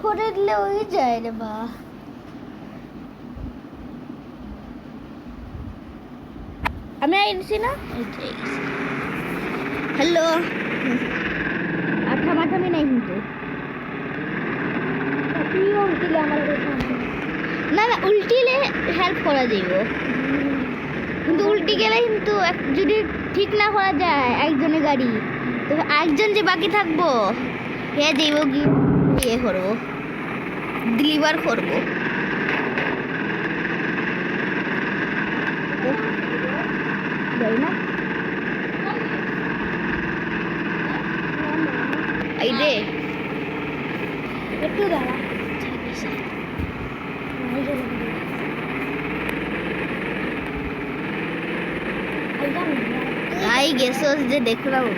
করে দিলে ওই যায় রে বা। আমি আইছি না, হ্যালো আঠা মাঠামি নাই কিন্তু না না উল্টিলে হেল্প করা যাইব, কিন্তু উল্টি গেলে কিন্তু যদি ঠিক না করা যায় একজনের গাড়ি, তো একজন যে বাকি থাকবো হে যাইব গিয়ে ইয়ে করবো, ডেলিভার করবো। যাই না এই রে একটু দাঁড়া, आई गैसों से देख रहा हूँ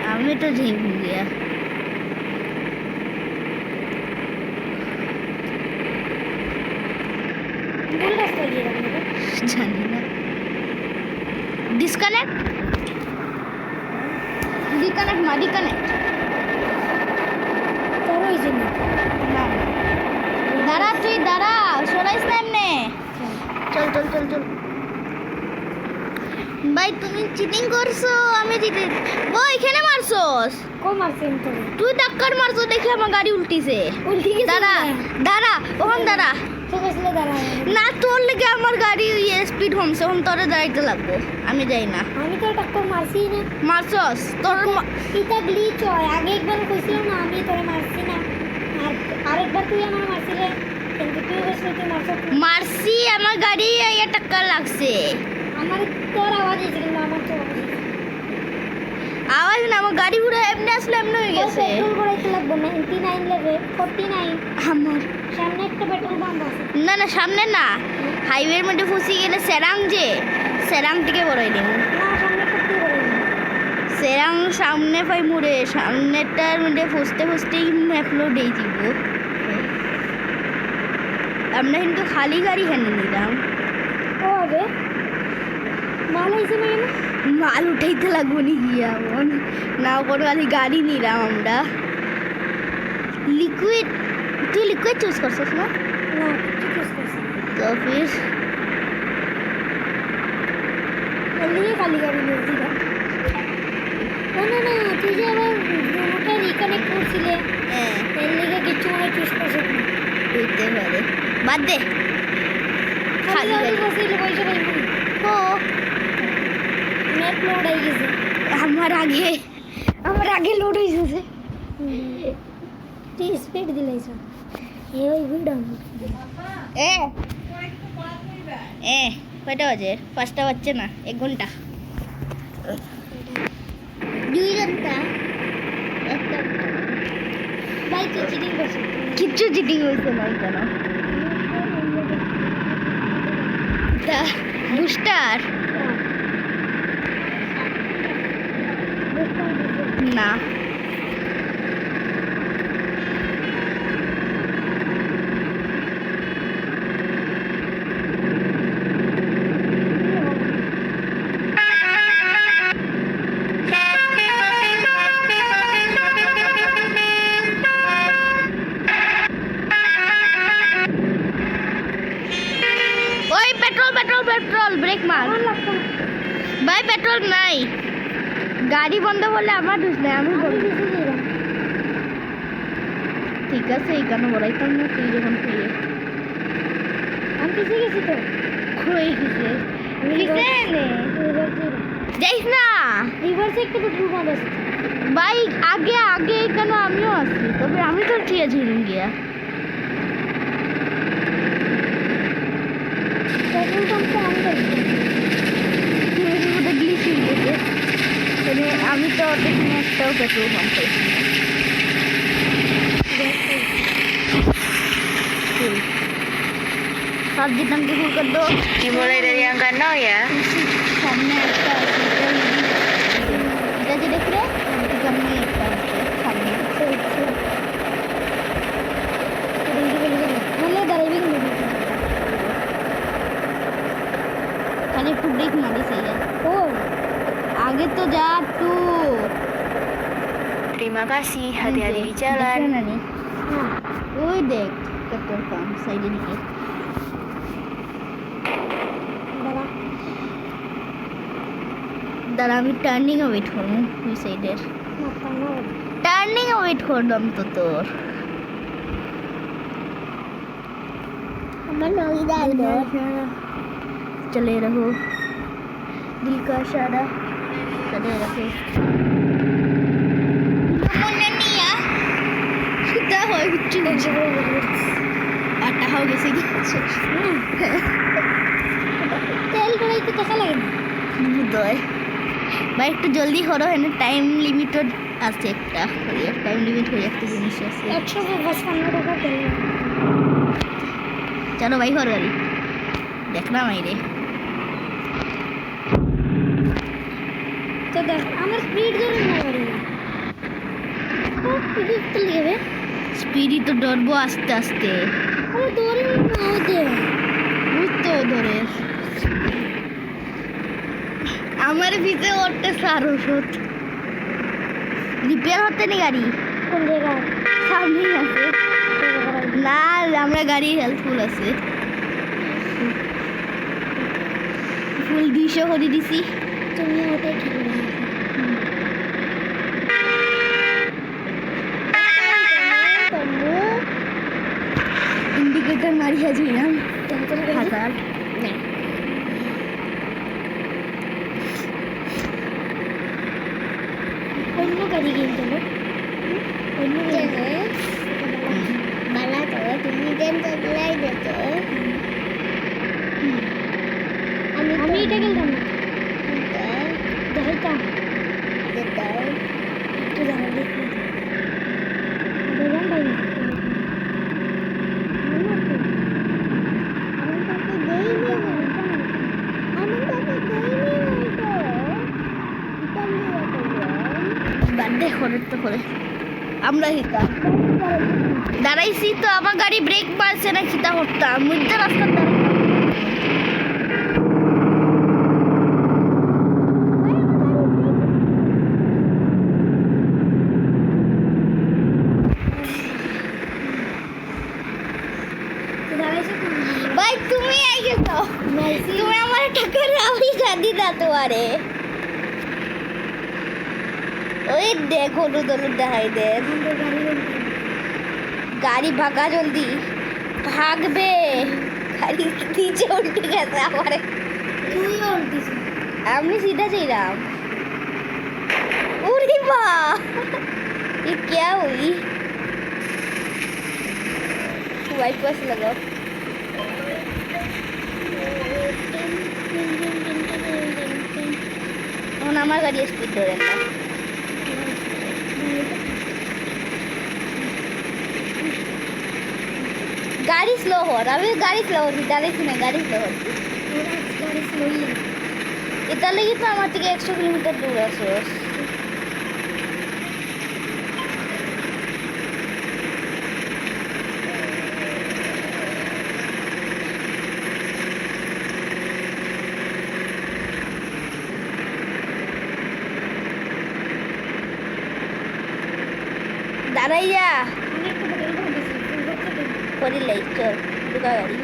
हमें तो झीम गया। डिस्कनेक्ट डिस्कनेक्ट मा डिस्कनेक्ट दारा तुई दारा सराइस ना एमने चल चल चल चल ভাই তুমি চিটিং করছো, আমি চিটিং ও এখানে মারছস কো মারছেন তো তুই টাক্কর মারছো দেখে আমার গাড়ি উল্টিছে উল্টি গেছে দাঁড়া দাঁড়া ওখান দাঁড়া তো কইছিলে দাঁড়া না তোর লাগি আমার গাড়ি ইয়ে স্পিড কমছে, এখন তোরে দাঁড়াইতে লাগবো, আমি যাই না। আমি তো টাক্কর মারছি না মারছস তোর এটা গ্লিচ হয়, আগে একবার কইছিলাম না আমি তোরে মারছি না, আর আরেকবার তুই আমার মারছিলে কিন্তু তুই কইছিস তুই মারছস মারছি, আমার গাড়ি ইয়ে টাক্কর লাগছে আমার তোর আওয়াজ এসে কিন্তু আমার তো আওয়াজ না আমার গাড়ি পুরো এমনি আসলে এমনি হয়ে গেছে। পেট্রোল ভরাইতে লাগবে 99 লেভে 49 আমার সামনে একটা পেট্রোল পাম্প আছে না না সামনে না হাইওয়ের মধ্যে ফসি গেলে সেরাং যে সেরাং থেকে ভরাই দেব না সামনে করতে ভরাই সেরাং সামনে পাই মুড়ে সামনেটার মধ্যে ফসতে ফসতেই ম্যাপলো দেই দিব। আমরা কিন্তু খালি গাড়ি হেনে নিলাম ও হবে মাল হয়েছে না মাল উঠাইতে লাগবো নি গিয়া না কোনো খালি গাড়ি নিলাম আমরা। লিকুইড তুই লিকুইড চুজ করছিস না না চুজ করছিস তো ফির এলিয়ে খালি গাড়ি নিয়েছি না না না তুই যে আবার মোটা রিকানেক্ট করছিলে হ্যাঁ এর লিগে কিছু মনে চুজ করছিস না হইতে পারে বাদ দে খালি গাড়ি বসিলে পয়সা পাইবি ও নেট লোড হয়ে গেছে আমার আগে লোড হয়ে গেছে তুই স্পিড দিলাইছ এই ভিডিও এ এ কয়টা বাজে 5টা বাজছে না 1 ঘন্টা 2 ঘন্টা একটা ভাই তুই চিটিং করছিস কিচ্ছু চিটিং হইছে না কেন তা বুস্টার না ওই পেট্রোল পেট্রোল পেট্রোল ব্রেক মার ভাই পেট্রোল নাই গাড়ি বন্ধ করলে আমার দোষ নেই আমি ঠিক আছে এই কেন বলাইতাম না তুই যখন খুঁজে আমি পিছিয়ে গেছি তো খুঁয়ে গেছে যাইস না রিভার্সে একটু পেট্রোল পাম্প আছে ভাই আগে আগে কেন আমিও আছি তবে আমি তো ঠিক আছে গিয়া পেট্রোল পাম্পটা আমি দেখছি আমি তো দেখি একটাও পেট্রোল পাম্প পাইছি सब्जी टंकी फुल कर दो ये mulai dari angka 0 ya सामने একটা এটা যে দেখ রে সামনে একটা সামনে মানে ড্রাইভিং মোড खाली একটু ব্রেক মারি সही है ओ आगे तो जा तू Terima kasih. Hati-hati di দেখে jalan. না রে। ওই দেখ পেট্রোল পাম্প সাইডে দিকে দাঁড়া আমি টার্নিং ওয়েট করবো ওই সাইডের টার্নিং ওয়েট করলাম তো তোর चले रहो दिल का इशारा चले रहो सीधा हो बिच्चू आटा हो गया तेल कड़ाई तो कैसा लगे बुधवार भाई একটু জলদি করো এনে টাইম লিমিটেড আছে একটা টাইম লিমিট হয়ে একটা জিনিস আছে 155 টাকা তেল চলো ভাই ঘর গাড়ি দেখলাম আইরে তো দেখ আমার স্পিড ধরে না গাড়ি স্পিড তো লেবে স্পিডই তো ডরবো আস্তে আস্তে ও ধরে না ওদে তো ধরে আমার ভিতরে ওরতে সারো সত রিপেয়ার হতে নেই গাড়ি কোন জায়গায় সামনেই আছে না আমরা গাড়ি হেল্পফুল আছে ফুল 200 করে দিছি তুমি ওটাই ঠিক ইন্ডিকেটর মারিয়া যাইলাম হাজার অন্য গাড়ি কিনতে হবে অন্য বালা তো তুমি দেন তো লাই দিতে আমি এটা গেলাম না দেখাইতাম দেখাই একটু জানা দেখি দেখলাম ভাই বার্থডে করে তো করে আমরা হিতা দাঁড়াইছি তো আমার গাড়ি ব্রেক মারছে না খিতা করতাম মধ্যে রাস্তা ভাই তুমি আই গেছো তুমি আমার টাকা রাউল গাদি দা তোমারে ওই দেখো দুদলু দেখাই দে গাড়ি ভাগা জলদি ভাগবে গাড়ি নিচে উল্টে গেছে আমারে তুই উল্টিস আমি सीधा চাইলাম उरी वाह ये क्या हुई वाइपर्स लगाओ আমার গাড়ি স্পিড ধরে না गाड़ी स्लो हो रहा है गाड़ी स्लो होती गाड़ी सुने गाड़ी स्लो होती गाड़ी स्लो ही इतना लगी तो हमारे থেকে 100 কিলোমিটার দূর আছে দাঁড়াইয়া করে লাই চল দুকা গাড়ি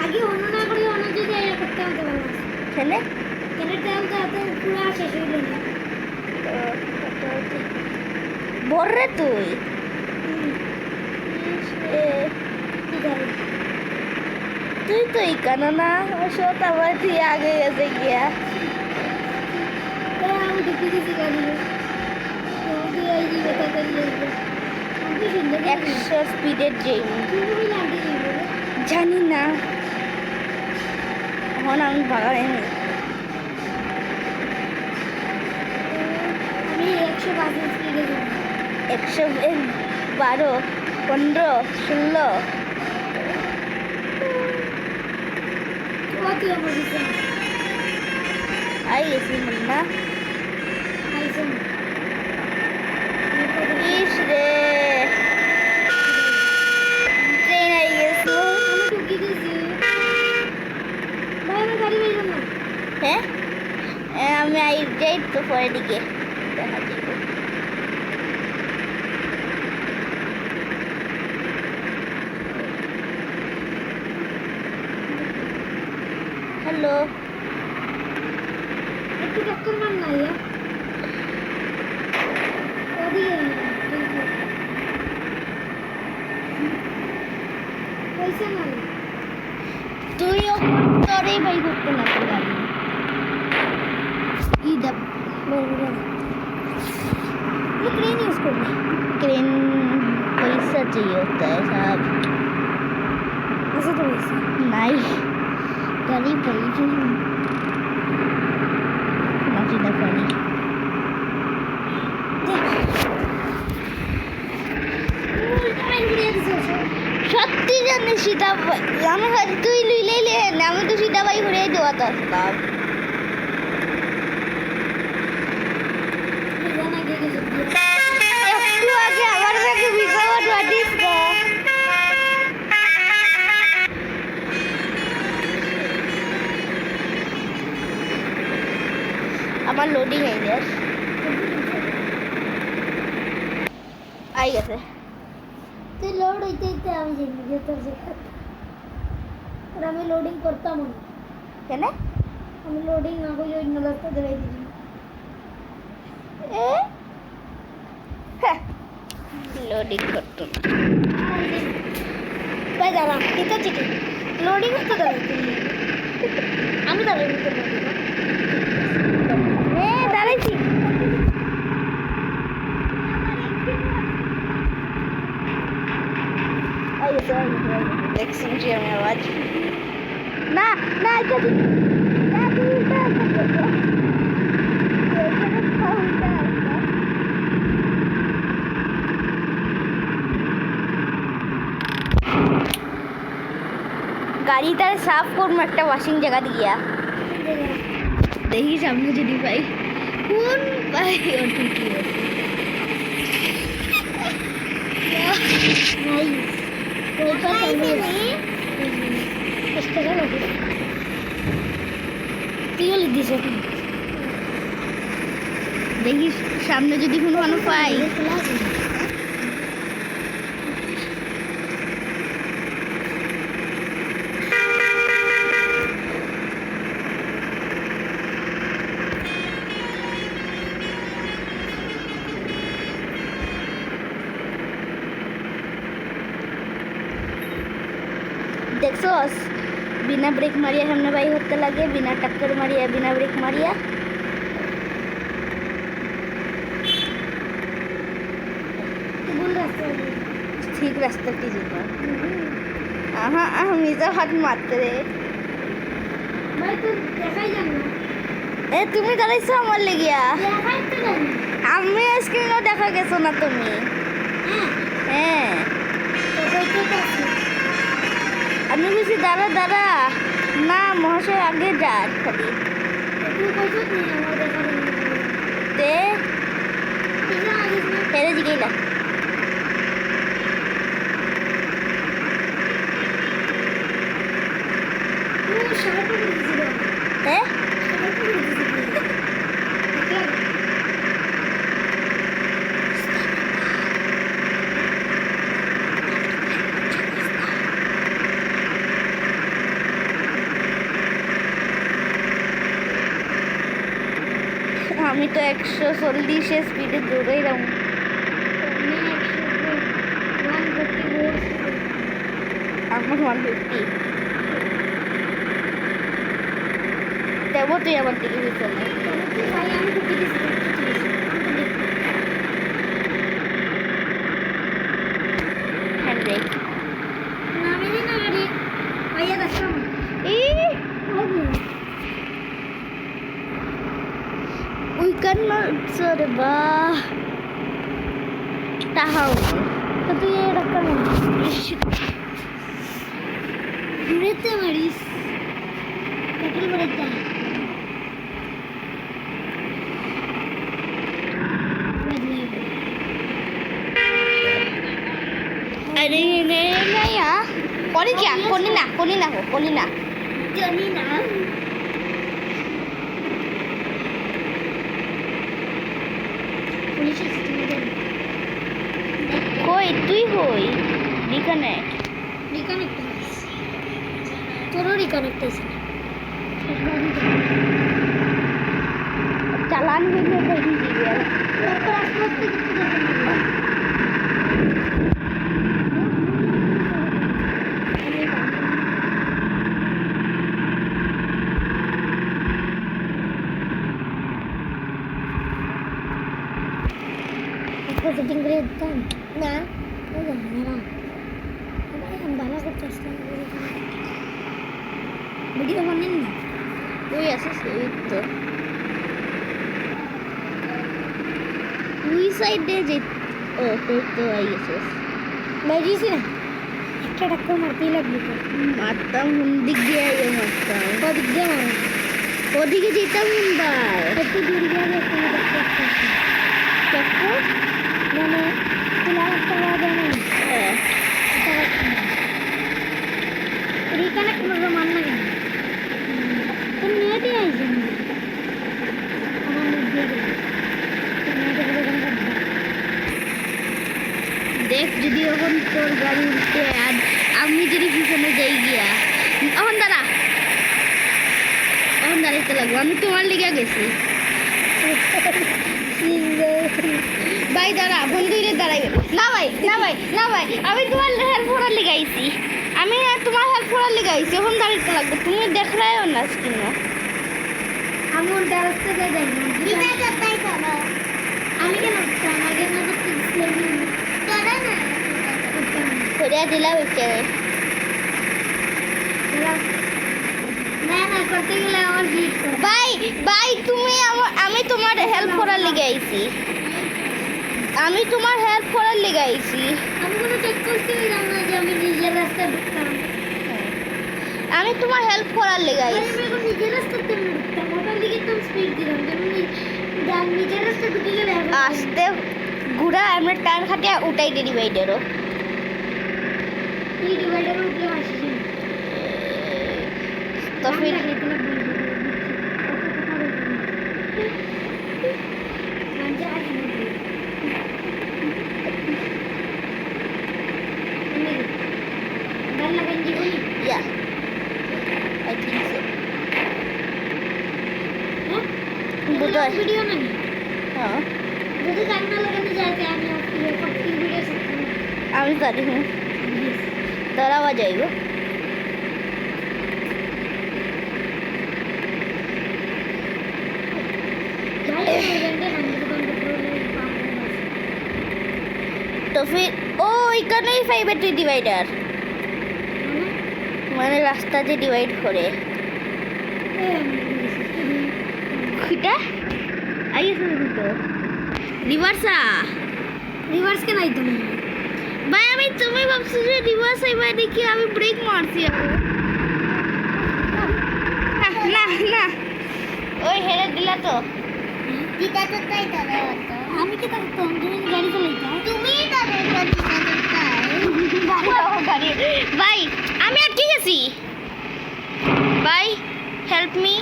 আগে অন্য না করে অন্য যদি এর করতে হতো ভালো ছেলে কেনে তেল তো পুরো শেষ হইল না বড়রে তুই তুই তো ইকানো না সত আমার তুই আগে গেছে গিয়া আমি দেখি দিছি গাড়ি 100 স্পিডের জানি না এখন আমি ভাগাই আমি 112 স্পিডে 112 15 16 आई ऐसी मुन्ना इस रे ट्रेन आई गई है আমি আই हेलो একটু টক্কর মার না ইয়া ওদিকে পয়সা না তুই তোরে ভাই করতে না গাড়ি इधर ये क्रेन यूज करना क्रेन पैसा चाहिए होता है साहब ऐसे तो पैसा नहीं गाड़ी पैसे नाची ना पानी সত্যি জানি সীতা আমি হয়তো তুই লইলে আমি তো সীতা ভাই ঘুরে দেওয়া তো আসতাম একটু আগে আমার ব্যাগে বিকাওয়াট বাটিস তো আমার লোডিং হয়ে গেছে আই গেছে তুই লোড হইতে হইতে আমি জানি যে তোর আর আমি লোডিং করতাম না কেন আমি লোডিং না করলে অন্য রাস্তা দেখাই দিই लोडिंग करतो काय झाला तिथं चिठी लोडिंग होतं का आम्ही झालो ए चालायची एक्सचेंज में आवाज ना ना कभी ना तू গাড়ি তার সাফ করবো একটা ওয়াশিং জায়গা দিয়া দেখি সামনে যদি পাই কোন পাই দেখি সামনে যদি কোনো মানুষ পাই দেখছোস বিনা ব্রেক মারিয়া সামনে বাই হতে লাগে বিনা টক্কর মারিয়া বিনা ব্রেক মারিয়া ঠিক রাস্তাটি যেটা আহা আমি তো হাত মারতে রে এ তুমি দাঁড়াইছো আমার লেগিয়া আমি স্ক্রিনও দেখা গেছো না তুমি হ্যাঁ আমি বলছি দাঁড়া দাঁড়া না মহাশয় আগে যান খালি তে হেরে জিগেইলা হ্যাঁ আমি তো 140 স্পিডে দৌড়াইলাম আমার 150 দেবো তুই আমার দিকে পিছনে hand brake Uy, kan serba tahu. Tapi ya rakam. Berita maris. Katil berita. Ada ini ya. Koni क्या? Koni na हो, koni na. Koni na. কই তুই হই রিকানেক্ট তোরও রিকানেক্ট হয়েছে চালান হইলে দেখি দিবে সেটিং করে দিতাম না ভালো করতে আসতাম ভিডিও বানেন না ওই আছে এই তো ওই সাইডে যে ও তোর তো আই গেছে বাইরেছি না একটা টাক্কর মারতেই লাগবে তো মারতাম কোন দিক দিয়ে আইও মারতাম ওদিক দিয়ে মারো ওদিকে যেতাম বার একটু দূর গিয়ে একটু দেখতে চক্কর মানে খোলা রাস্তা পাওয়া যায় না হ্যাঁ রিকানেক্ট করবো মান না কেন তুমি নিয়ে দিয়ে আইছি আমার মুখ দিয়ে গেল দেখ যদি এখন তোর গাড়ি উঠতে আর আমি যদি পিছনে যাই গিয়া এখন দাঁড়াইতে লাগবো আমি তোমার লিগে গেছি ভাই দাঁড়া বন্ধুরে দাঁড়াইবে না ভাই আমি তোমার হেল্প করার লিগে আইছি আমি তোমার হেল্প করার লিগে আইছি এখন দাঁড়াইতে লাগবে তুমি দেখলাইও না কেন আমি উল্টা রাস্তা দিয়ে যাই আমি কেন আমাকে না তো করে দিলাম এখানে না করতে গেলে আমার ভিড় ভাই তুমি আমি তোমার হেল্প করার লিগে আইছি আমি তোমার হেল্প করার লিগে আইছি আমি কোনো চেক করতেই না যে আমি নিজের রাস্তা ঢুকতাম আমি তোমার হেল্প করার লিগে আইছি আমি এখন নিজের রাস্তা তেমন ঢুকতাম ওটার দিকে তো স্পিড দিলাম যেমন নিজের রাস্তা ঢুকে গেলে আস্তে ঘুরা আমরা টান খাটিয়ে উঠাই দিই ডিভাইডারও এই ডিভাইডার উঠলে আসি তো ফির या आई थिंक सो बुधवार वीडियो नहीं हाँ যদি জানা লাগাতে যাইতে আমি ভিডিও আমি জানি হুঁ তোরা আওয়াজ আইব तो फिर ओ এখানে ही फाइबर टी डिवाइडर মানে রাস্তা যে ডিভাইড করে এটা আইছে তো রিভার্সা রিভার্স কেন আইতাম ভাই আমি তুমি ভাবছি যে রিভার্স আইবা দেখি আমি ব্রেক মারছি না না ওই হেরে দিলা তো দিদা তো তাই তারা আমি কি করতাম তুমি গাড়ি চালাইতা তুমি গাড়ি ভাই আমি আটকে গেছি ভাই হেল্প মি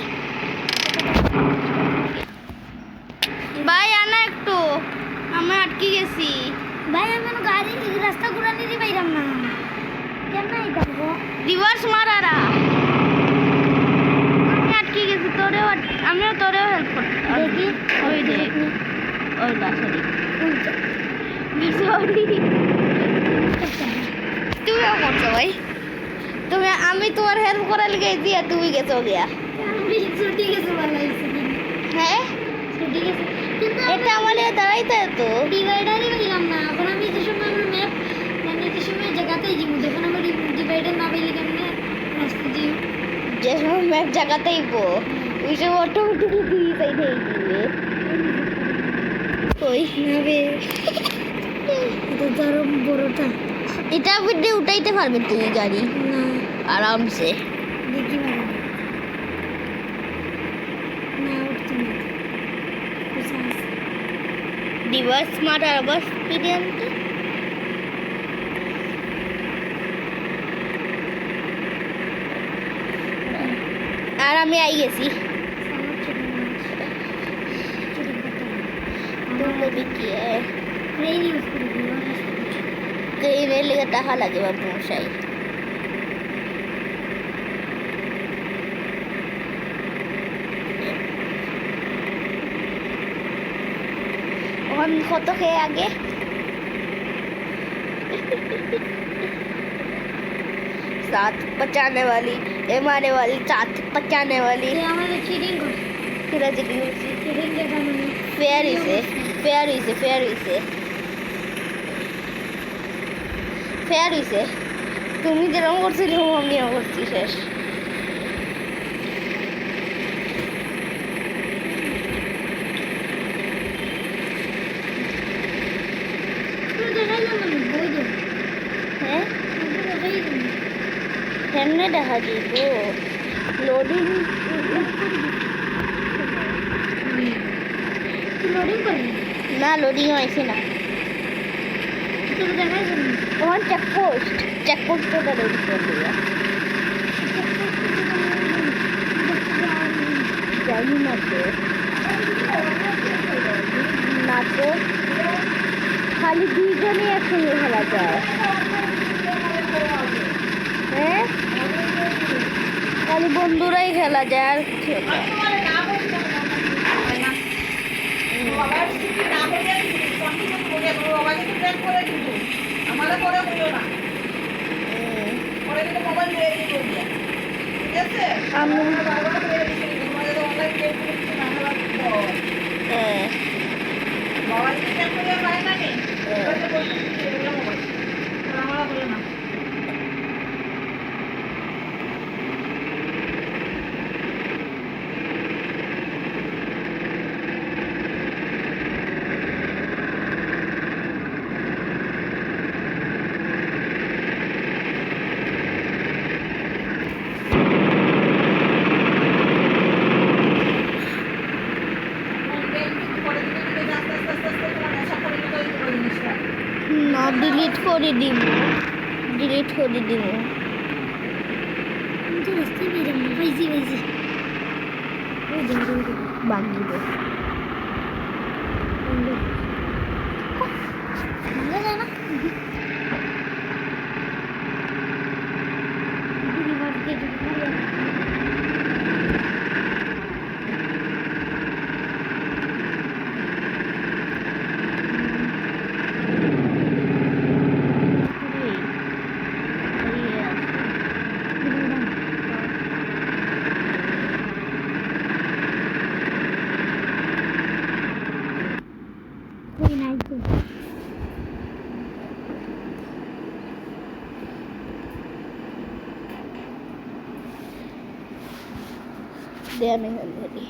ভাই আনা একটু আমি আটকে গেছি ভাই আমি গাড়ি রাস্তা ঘুরানি দি বাইরাম না কেমন আইতাম গো রিভার্স মারারা আমি আটকে গেছি আমিও তোরেও হেল্প করতাম দেখি ওই যে ওই না সরি তুমিও করছো ভাই আমি তোমার হেল্প করার লিগে দিয়া তুমি গেছো গিয়া আমি ছুটি গেছে বানাইছি হ্যাঁ ছুটি গেছে কিন্তু এটা আমাদের দাঁড়াইতে তো ডিভাইডারই পাইলাম না এখন আমি যে সময় আমার ম্যাপ মানে যে সময় জায়গাতেই যাবো যখন আমার ডিভাইডার না পাইলে কেমনে রাস্তা যাই যে সময় ম্যাপ জায়গাতেই বো ওই সময় অটোমেটিকলি দুই সাইডে দিবে ওই নাবে এটা গরম বড়টা এটা ভিড়ে উঠাইতে পারবে তুমি গাড়ি না আরামসে দেখি ভালো না উঠতে না রিভার্স মারার আবার স্পিডে আনতে আর আমি আই গেছি আমার लोडी किया है ट्रेन यूज कर रही हूँ कहीं रेल का टाहा लगे बाबू शाही हम फोटो के आगे साथ पचाने वाली मारने वाली साथ पचाने वाली ये हमारे चीटिंग को फिर चीटिंग के सामने फेरी से তুমি যেরকম করছিলে আমিও করছি শেষ तो देखाই না মানে বই দে হ্যাঁ তো দেখাই না কেমনে দেখা দিব লোডিং তুই লোডিং করবি না লোডিং হয়েছে না তো দেখাই না ওখান চেকপোস্টটা লোড করে দেবে জানি না তো খালি দুইজনই একসঙ্গে খেলা যায় হ্যাঁ খালি বন্ধুরাই খেলা যায় আর না ডিলিট করে দিব मुझे रास्ते में जाना वैसी वो जरूर বাগিব मांगा जाना रिवर्स के कोई नहीं तो দেয়া নেই অলরেডি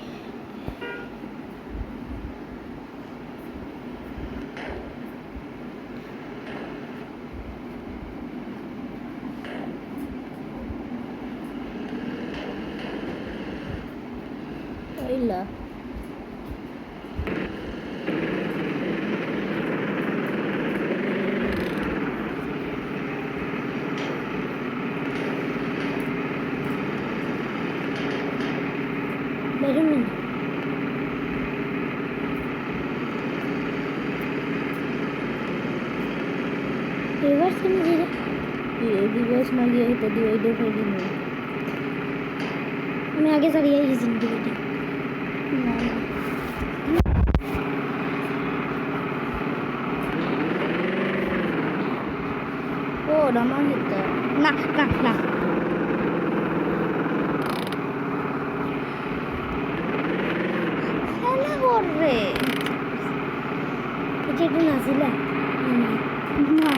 ওইলা बेरूम रिवर्स में जीरो দিবস মাগিয়ে হতে দিও এই দেখো দিন मैं आगे सर यही जिंदगी थी ও রামা হতে না না না খেলা করবে এটা একটু নাচিলা না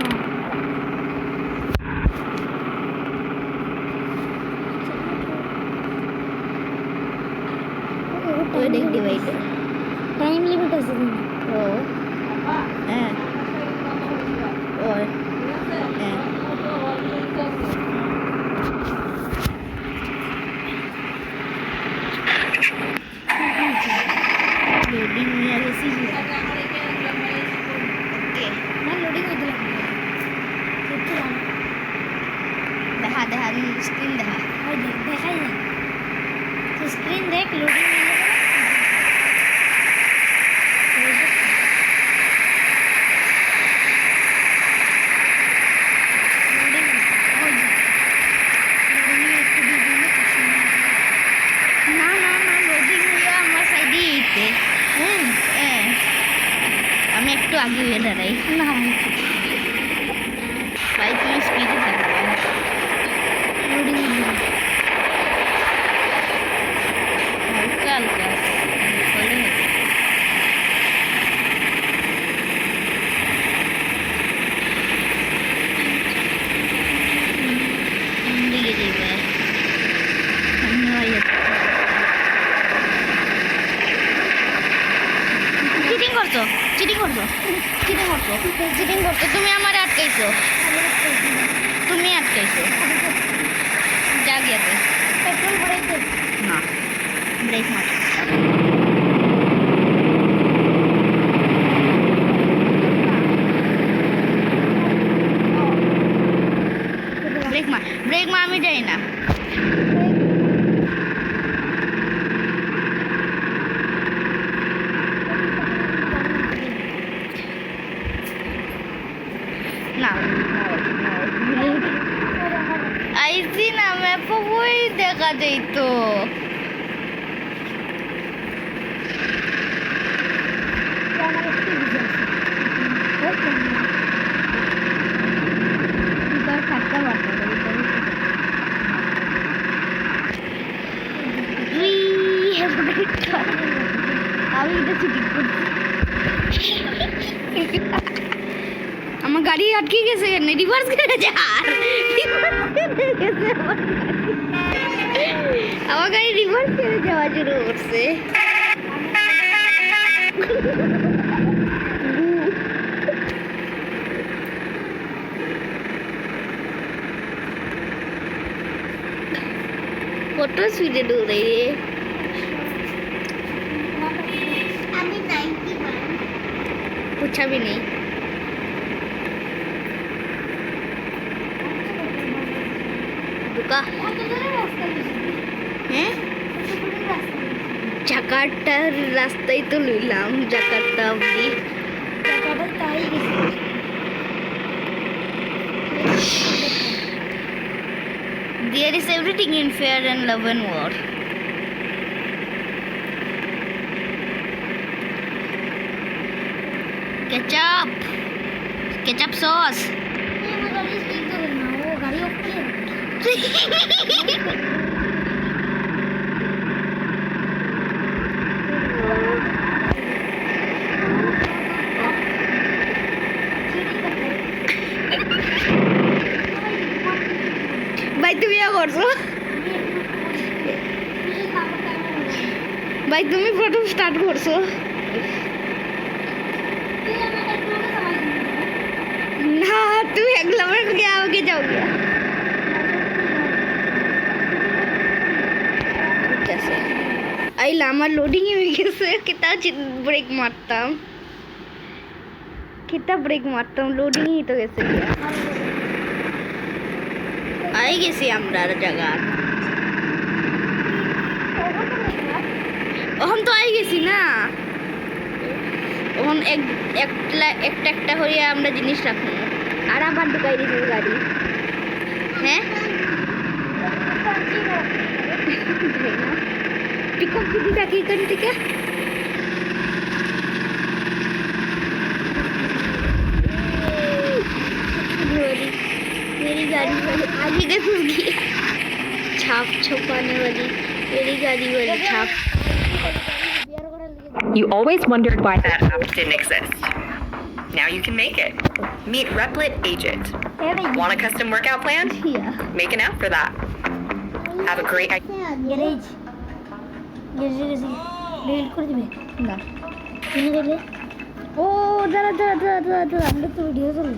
ওই দেখ ডিভাইড টাইম লিমিট আছে কিন্তু ও হ্যাঁ ওই হ্যাঁ লোডিং নিয়ে গেছি ওকে না লোডিং হইতে লাগবে দেখতে জানো দেখা স্ক্রিন দেখা ওই দেখ দেখাই যায় স্ক্রিন দেখ লোডিং আমি একটু আগে হয়ে দাঁড়াই। না ভাই তুমি স্পিডে থাকো। হালকা হালকা বলে দিকে যাবে। চিটিং করছো, চিটিং করছো, চিটিং করছো, চিটিং করছো। তুমি আমার আটকাইছো, তুমি আটকাইছো। যা গিয়াতে পেট্রোল ভরাইতে না ব্রেক মার। ব্রেক মার, ব্রেক মার। আমি যাই না। না আইসি না ম্যাপ বই দেখা যাইতো। আমি এটা চিটিং করছি। আমার গাড়ি আটকে গেছে কেন? রিভার্স করে যা। আমার গাড়ি রিভার্স করে যাওয়া শুরু করছে। কত স্পিডে দৌড়াই রে। আমি 91 পুছাবি নেই। দুকা কত দূরে রাস্তা গেছি হ্যাঁ কত দূরে রাস্তা জাকার্তার রাস্তায় তো লইলাম, জাকার্তা অব্দি। জায়গাটা তাই গেছি There is everything in fair and love and war. Ketchup, ketchup sauce. আমার গাড়ি স্পিড ধরে না ও গাড়ি অফ করে ভাই তুমি ইয়া করছো? ভাই তুমি প্রথম স্টার্ট করছো। না তুমি এক নম্বর কে আগে যাও গিয়া। ঠিক আছে আইলা আমার লোডিং হয়ে গেছে। কিতা ব্রেক মারতাম, কিতা ব্রেক মারতাম, লোডিংই তো গেছে গিয়া। আই গেছি আমরা জায়গা। এখন তো আই গেছি না, এখন একটা একটা হইয়া আমরা জিনিস রাখবো। আর আবার ঢুকাই দিছি গাড়ি। হ্যাঁ পিক আপ যদি রাখি এখান থেকে। मेरी गाड़ी वाली आगे देखूंगी छाप छुपाने वाली मेरी गाड़ी वाली छाप। You always wondered why that app didn't exist. Now you can make it. Meet Replit Agent. Want a custom workout plan? Yeah. Make an app for that. Have a great garage গ্যারেজে গেছি delete করে দিবে না কিনে দিলে ও দাঁড়া দাঁড়া দাঁড়া দাঁড়া দাঁড়া আমরা তো ভিডিও চলে